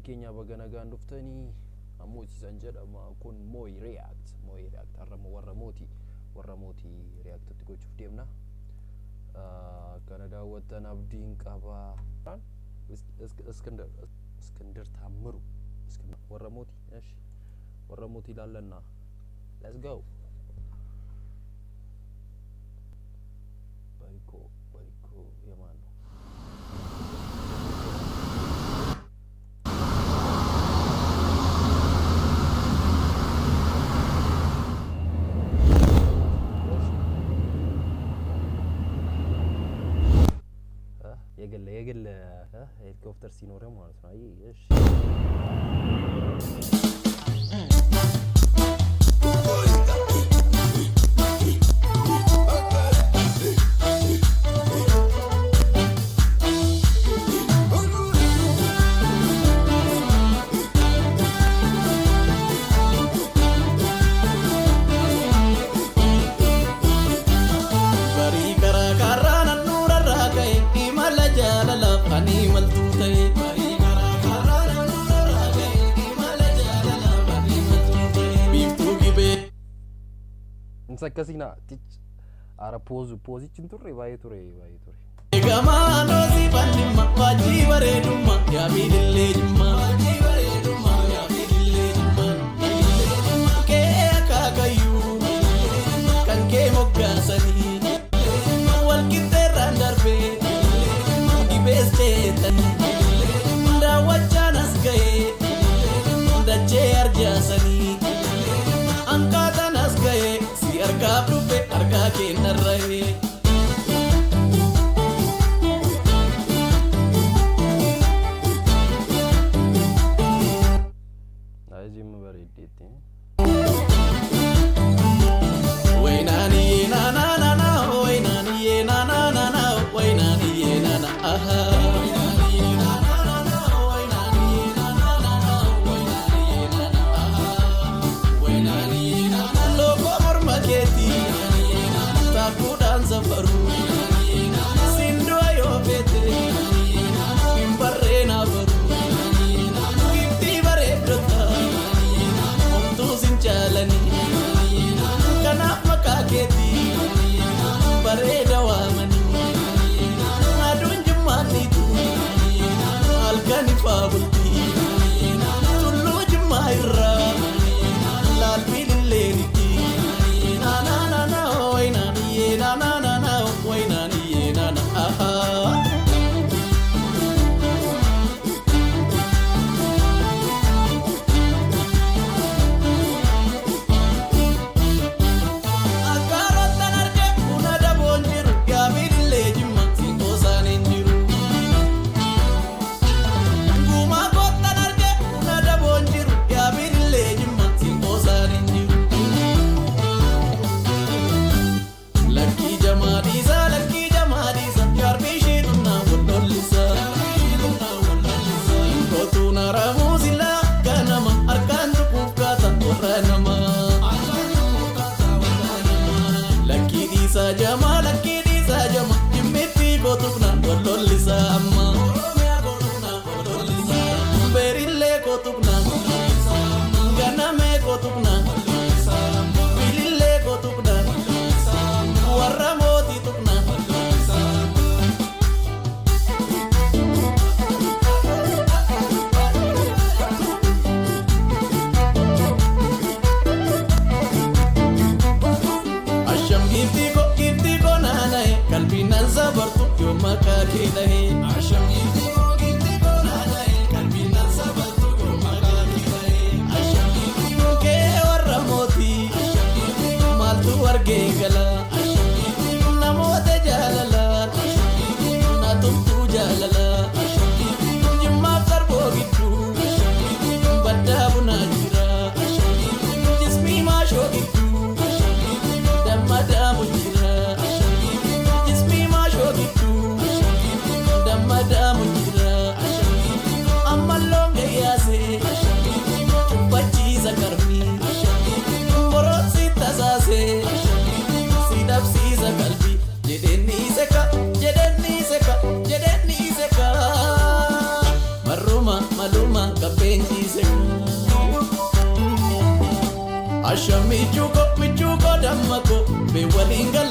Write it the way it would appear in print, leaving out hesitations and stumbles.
keenya baga nagaan dhuftanii ammootiisan jedhama kun Moy React har'ammoo warra mootii reactatti gochuuf deemna kana daawwattan abdiin qaba Iskandar Taammiru warra mootii ilaallanna let's go bariko yamano የግል ሄሊኮፕተር ሲኖር ማለት ነው። አይ እሺ Sakasina tich ara position turre vai turre gamano si bandimma waji baredumma ya bidille jumma waji baredumma ya bidille jumma ke akagayu kan ke mogasani wal kiteran darbe di beste tan da wajanas gaye da cher jasani angkata nas gaye arka dupe arka ke narrahe ajim baridite wainani na na na na wainani na na na na wainani na na aha Sindo ayo vete imbarrena baru kiti bare brata tu sinjalani kana makaketi bare dawamani adun jumani tu alkani fabulti tullu jumaira lal bilileni na na na na oina na na na wainani na na aha Asham Ashami chuko michuko damako be walinga